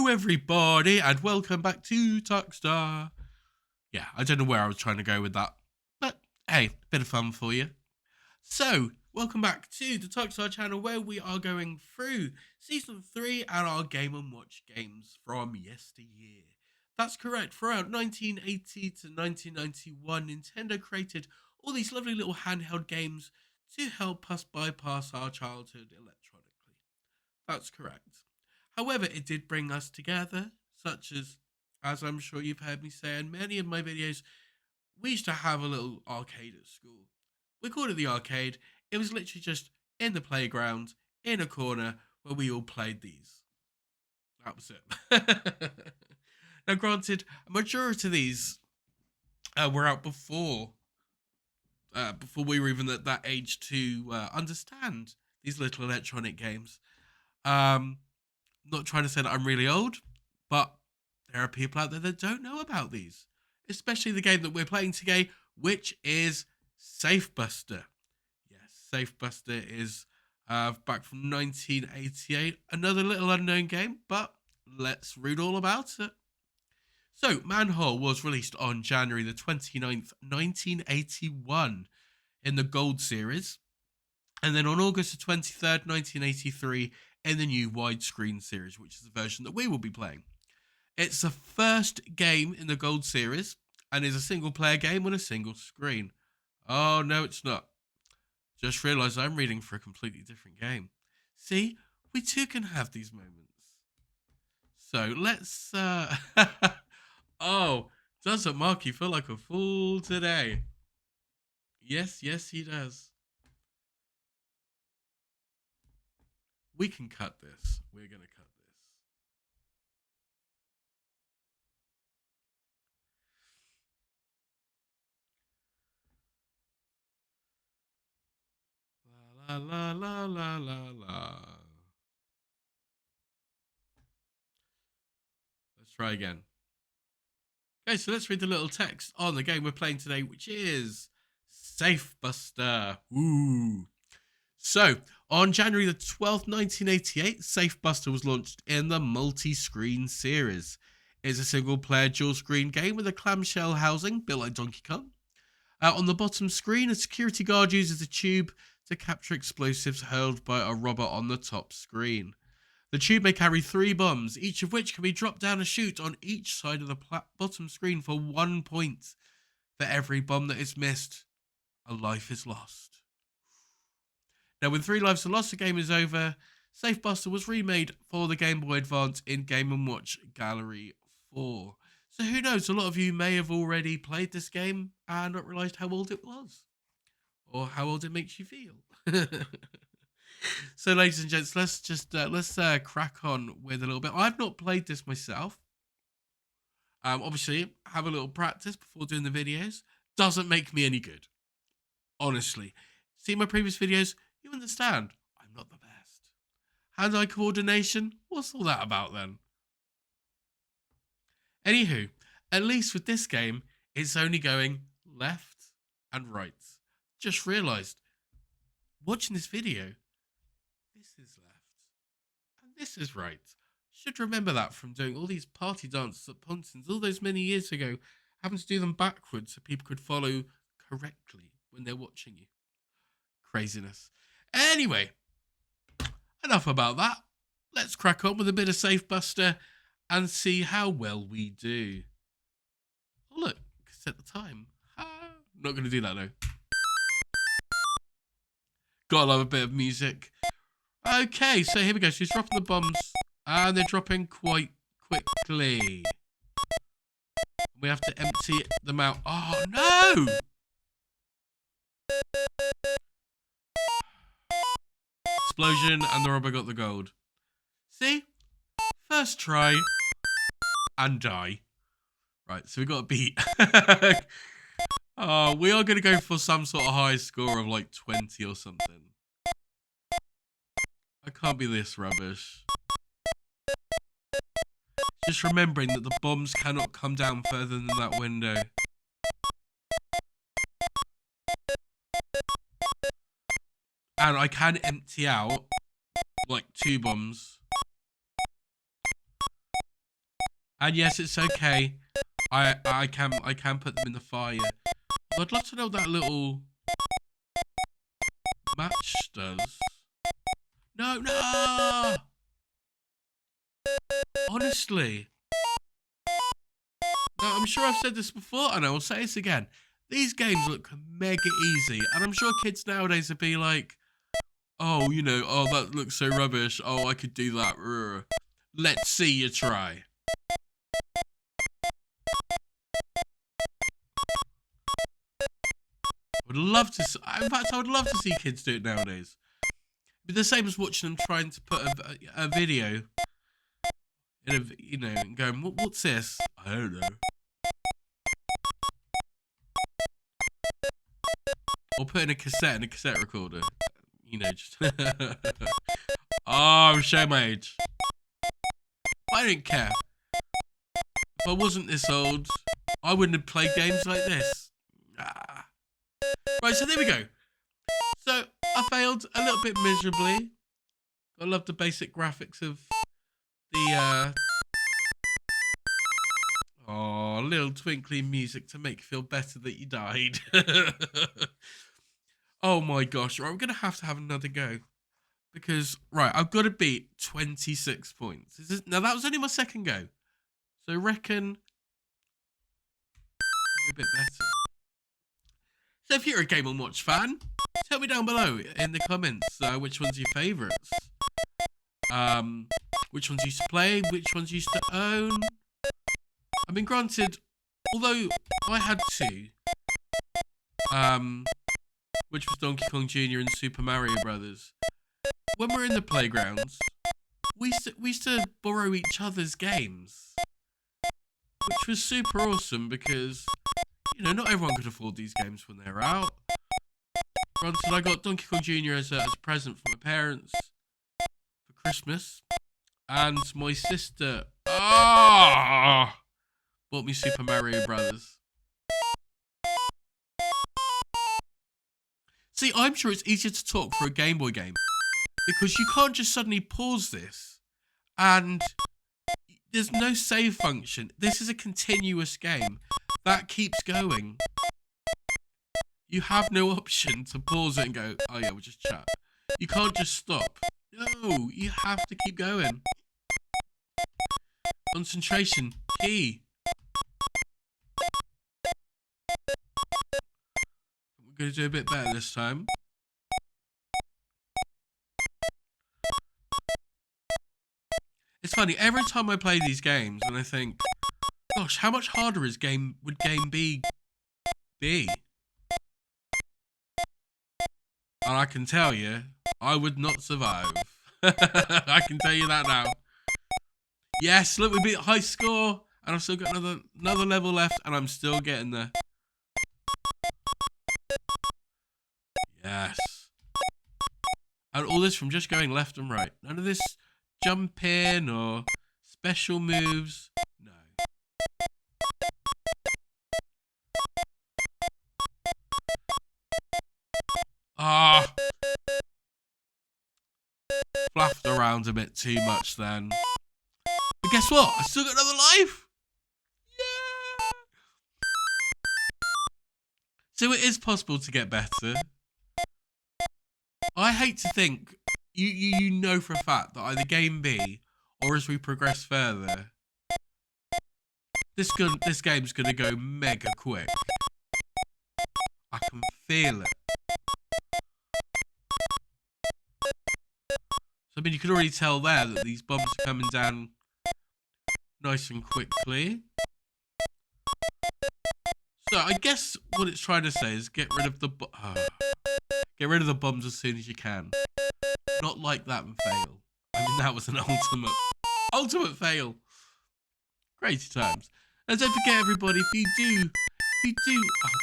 Hello everybody and welcome back to TuckStar. Yeah, I don't know where I was trying to go with that, but hey, bit of fun for you. So, welcome back to the TuckStar channel where we are going through Season 3 and our Game & Watch games from yesteryear. That's correct, throughout 1980 to 1991, Nintendo created all these lovely little handheld games to help us bypass our childhood electronically. That's correct. However, it did bring us together, such as I'm sure you've heard me say in many of my videos, we used to have a little arcade at school. We called it the arcade. It was literally just in the playground, in a corner, where we all played these. That was it. Now, granted, a majority of these were out before we were even at that age to understand these little electronic games. Not trying to say that I'm really old, but there are people out there that don't know about these, especially the game that we're playing today, which is Safebuster. Yes, Safebuster is back from 1988, another little unknown game, but let's read all about it. So, Manhole was released on January the 29th, 1981 in the Gold series, and then on August the 23rd, 1983 in the new widescreen series, which is the version that we will be playing. It's the first game in the Gold series and is a single player game on a single screen. Oh, no, it's not. Just realised I'm reading for a completely different game. See, we too can have these moments. So let's, oh, doesn't Marky feel like a fool today? Yes, he does. We can cut this. We're going to cut this. La la la la la la. Let's try again. Okay, so let's read the little text on the game we're playing today, which is Safebuster. Ooh. So, on January the 12th, 1988, Safebuster was launched in the multi-screen series. It's a single-player dual-screen game with a clamshell housing built like Donkey Kong. On the bottom screen, a security guard uses a tube to capture explosives hurled by a robber on the top screen. The tube may carry 3 bombs, each of which can be dropped down a chute on each side of the bottom screen for 1 point. For every bomb that is missed, a life is lost. Now, when 3 lives are lost, the game is over. Safebuster was remade for the Game Boy Advance in Game & Watch Gallery 4. So who knows, a lot of you may have already played this game and not realised how old it was. Or how old it makes you feel. So, ladies and gents, let's crack on with a little bit. I've not played this myself. Obviously, have a little practice before doing the videos. Doesn't make me any good. Honestly. See my previous videos? You understand. I'm not the best. Hand-eye coordination? What's all that about then? Anywho, at least with this game, it's only going left and right. Just realised, watching this video, this is left and this is right. Should remember that from doing all these party dances at Pontins all those many years ago, having to do them backwards so people could follow correctly when they're watching you. Craziness. Anyway, enough about that. Let's crack on with a bit of Safebuster and see how well we do. Oh look, set the time. I'm not going to do that though. Gotta love a bit of music. Okay, so here we go. She's dropping the bombs. And they're dropping quite quickly. We have to empty them out. Oh, no! Explosion, and the robber got the gold. See? First try. And die. Right, so we got a beat. Oh, we are going to go for some sort of high score of like 20 or something. I can't be this rubbish. Just remembering that the bombs cannot come down further than that window. And I can empty out like 2 bombs. And yes, it's okay. I can put them in the fire. I'd love to know what that little match does. No, no! Honestly. No, I'm sure I've said this before, and I will say this again. These games look mega easy, and I'm sure kids nowadays would be like, oh, you know, oh, that looks so rubbish. Oh, I could do that. Let's see you try. Would love to. In fact, I would love to see kids do it nowadays. It'd be the same as watching them trying to put a video in a, you know, and going, what's this? I don't know. Or putting a cassette in a cassette recorder. You know, just. Oh, I'm showing my age. I don't care. If I wasn't this old, I wouldn't have played games like this. Ah. Right, so there we go. So I failed a little bit miserably. I love the basic graphics of the little twinkly music to make you feel better that you died. Oh my gosh, right, I'm gonna have to have another go. Because right, I've got to beat 26 points. Now that was only my second go. So I reckon a bit better. So if you're a Game & Watch fan, tell me down below in the comments which one's your favourites. Which ones you used to play, which ones you used to own. I mean, granted, although I had two, which was Donkey Kong Jr. and Super Mario Brothers. When we're in the playgrounds, we used to borrow each other's games, which was super awesome because, you know, not everyone could afford these games when they were out. Granted, I got Donkey Kong Jr. as a present from my parents for Christmas, and my sister bought me Super Mario Brothers. See, I'm sure it's easier to talk for a Game Boy game because you can't just suddenly pause this and there's no save function. This is a continuous game that keeps going. You have no option to pause it and go, oh yeah, we'll just chat. You can't just stop. No, you have to keep going. Concentration, key. We're going to do a bit better this time. It's funny, every time I play these games and I think, gosh, how much harder would game B be? And I can tell you, I would not survive. I can tell you that now. Yes, look, we beat high score, and I've still got another level left, and I'm still getting there. Yes. And all this from just going left and right. None of this jump in or special moves. No. Ah. Fluffed around a bit too much then. But guess what? I still got another life. Yeah. So it is possible to get better. I hate to think you know for a fact that either game B or as we progress further, this game's gonna go mega quick. I can feel it. So I mean, you can already tell there that these bombs are coming down nice and quickly. So I guess what it's trying to say is get rid of the bombs as soon as you can. Not like that and fail. I mean, that was an ultimate fail. Crazy times. And don't forget, everybody, if you do,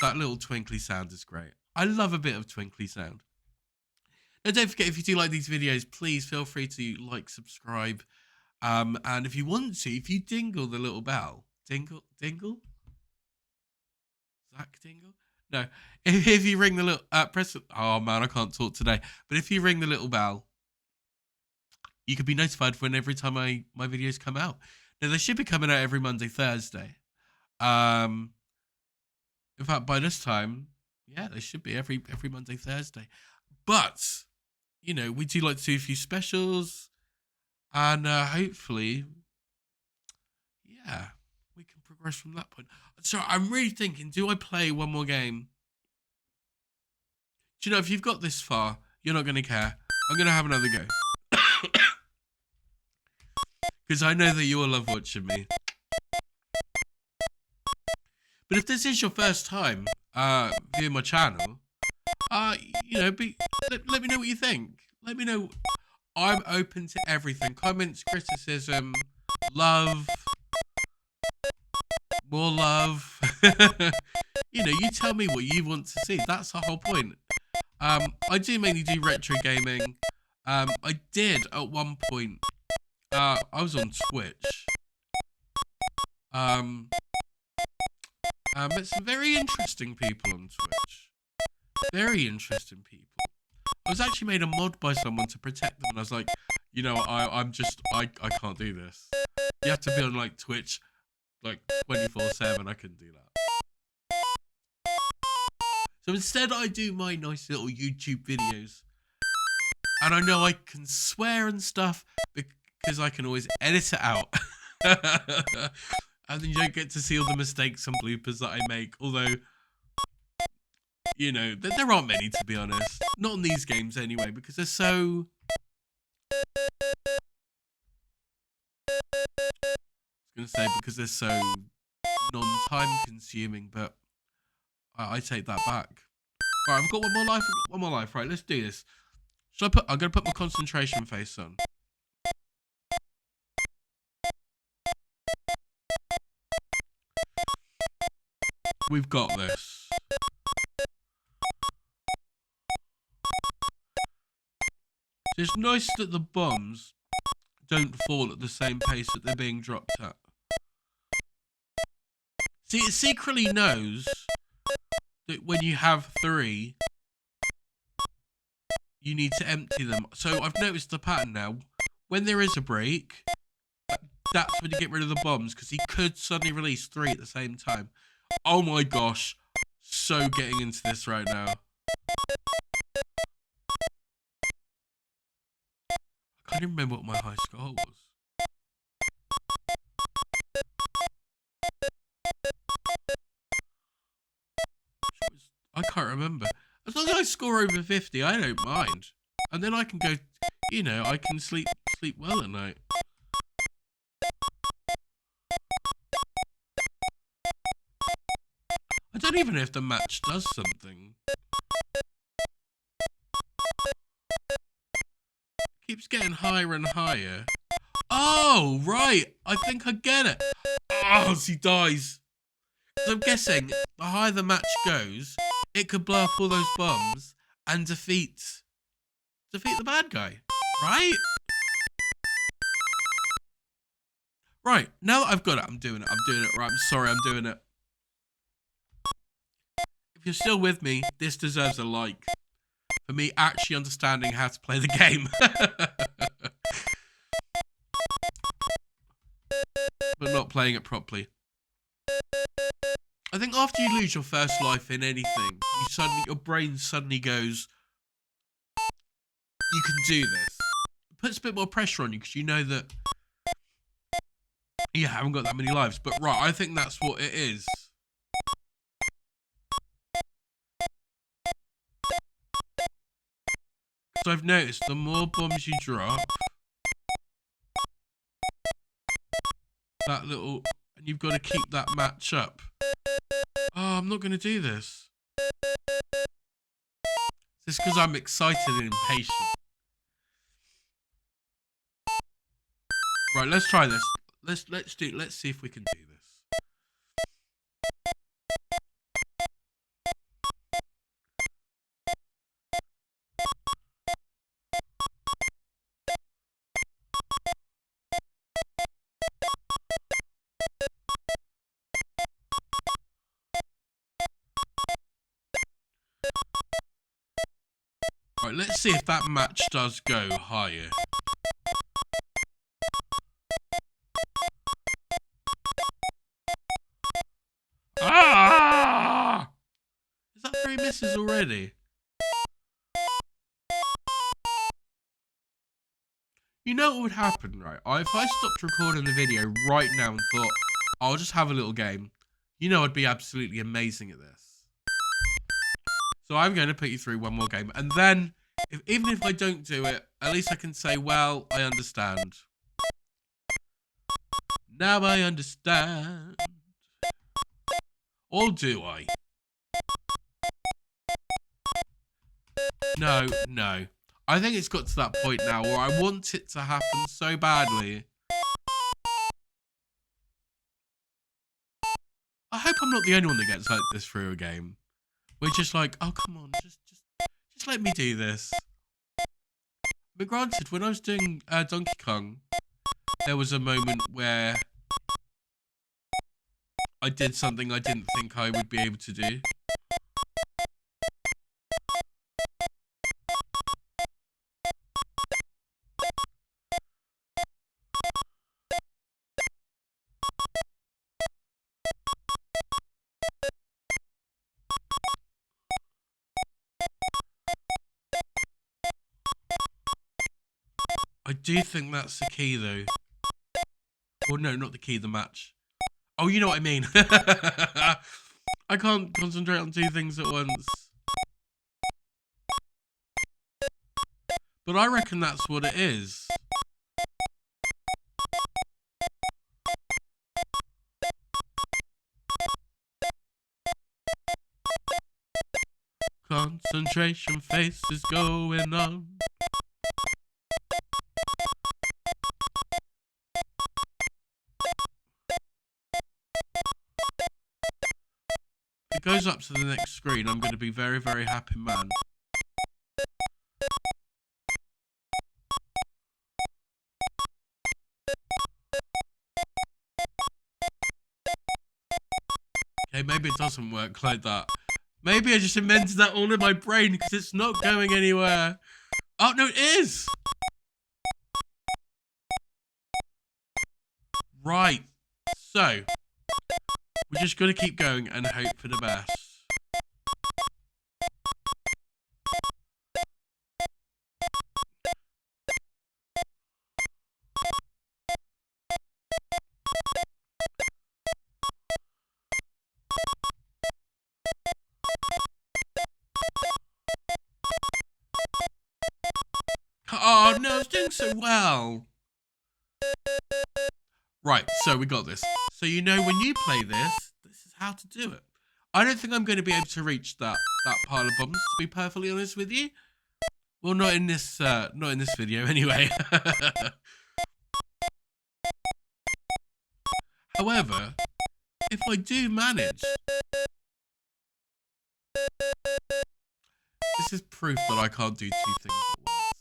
that little twinkly sound is great. I love a bit of twinkly sound. And don't forget, if you do like these videos, please feel free to like, subscribe, and if you want to, if you dingle the little bell, dingle, Zach dingle. No, if you ring the little press. Oh man, I can't talk today. But if you ring the little bell, you can be notified when every time my videos come out. No, they should be coming out every Monday, Thursday. In fact, by this time, yeah, they should be every Monday, Thursday. But you know, we do like to do a few specials, and hopefully, yeah, we can progress from that point. So I'm really thinking, do I play one more game? Do you know, if you've got this far, you're not going to care. I'm going to have another go. Because I know that you will love watching me. But if this is your first time viewing my channel, you know, let me know what you think. Let me know. I'm open to everything. Comments, criticism, love, more love. You know, you tell me what you want to see. That's the whole point. I do mainly do retro gaming. I did at one point. I was on Twitch. Met some very interesting people on Twitch. Very interesting people. I was actually made a mod by someone to protect them, and I was like, you know, I can't do this. You have to be on like Twitch, like 24/7. I couldn't do that. So instead, I do my nice little YouTube videos, and I know I can swear and stuff because I can always edit it out. And then you don't get to see all the mistakes and bloopers that I make. Although, you know, there aren't many, to be honest. Not in these games anyway, because they're so... I was going to say because they're so non-time consuming, but I take that back. Right, I've got one more life. I've got one more life. Right, let's do this. I'm going to put my concentration face on. We've got this. It's nice that the bombs don't fall at the same pace that they're being dropped at. See, it secretly knows that when you have 3, you need to empty them. So I've noticed the pattern now. When there is a break, that's when you get rid of the bombs, because he could suddenly release 3 at the same time. Oh my gosh. So getting into this right now. I can't even remember what my high score was. I can't remember. As long as I score over 50, I don't mind. And then I can go, you know, I can sleep well at night. I don't even know if the match does something. Keeps getting higher and higher. Oh, right. I think I get it. Oh, he dies. So I'm guessing the higher the match goes, it could blow up all those bombs and defeat the bad guy. Right? Right. Now that I've got it, I'm doing it. I'm doing it. Right. I'm sorry. I'm doing it. If you're still with me, this deserves a like. For me actually understanding how to play the game. But not playing it properly. I think after you lose your first life in anything, your brain suddenly goes, you can do this. It puts a bit more pressure on you because you know that you haven't got that many lives. But right, I think that's what it is. So I've noticed the more bombs you drop, and you've got to keep that match up. Oh, I'm not going to do this. It's because I'm excited and impatient. Right, let's try this. Let's see if we can do this. Right, let's see if that match does go higher. 3 misses already. You know what would happen, right? If I stopped recording the video right now and thought, I'll just have a little game, you know I'd be absolutely amazing at this. So I'm going to put you through one more game. And then, even if I don't do it, at least I can say, well, I understand. Now I understand. Or do I? No. I think it's got to that point now where I want it to happen so badly. I hope I'm not the only one that gets like this through a game. We're just like, oh, come on, just let me do this. But granted, when I was doing Donkey Kong, there was a moment where I did something I didn't think I would be able to do. I do think that's the key, though. Well, no, not the key, the match. Oh, you know what I mean. I can't concentrate on 2 things at once. But I reckon that's what it is. Concentration face is going on. If it goes up to the next screen, I'm going to be very, very happy, man. Okay, maybe it doesn't work like that. Maybe I just invented that all in my brain because it's not going anywhere. Oh, no, it is! Right. So, we're just going to keep going and hope for the best. Oh, no, it's doing so well. Right, so we got this. So you know when you play this, this is how to do it. I don't think I'm going to be able to reach that pile of bombs, to be perfectly honest with you. Well, not in this video anyway. However, if I do manage, this is proof that I can't do 2 things at once.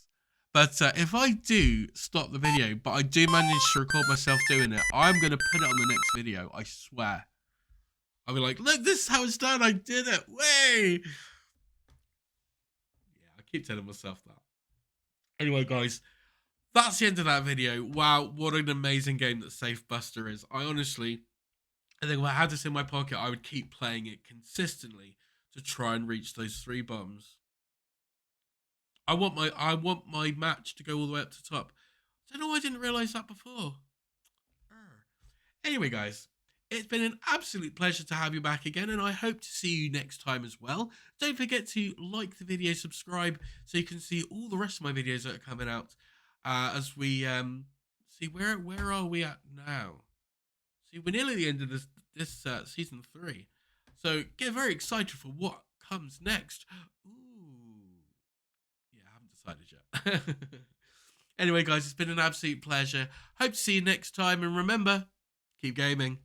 But if I do stop the video, but I do manage to record myself doing it, I'm going to put it on the next video, I swear. I'll be like, look, this is how it's done, I did it, way! Yeah, I keep telling myself that. Anyway, guys, that's the end of that video. Wow, what an amazing game that Safebuster is. I honestly, I think if I had this in my pocket, I would keep playing it consistently to try and reach those 3 bombs. I want my match to go all the way up to top. I don't know why I didn't realise that before. Anyway, guys, it's been an absolute pleasure to have you back again, and I hope to see you next time as well. Don't forget to like the video, subscribe, so you can see all the rest of my videos that are coming out as we see where are we at now. See, we're nearly at the end of this season 3, so get very excited for what comes next. Ooh. Yeah, I haven't decided yet. Anyway, guys, it's been an absolute pleasure. Hope to see you next time. And remember, keep gaming.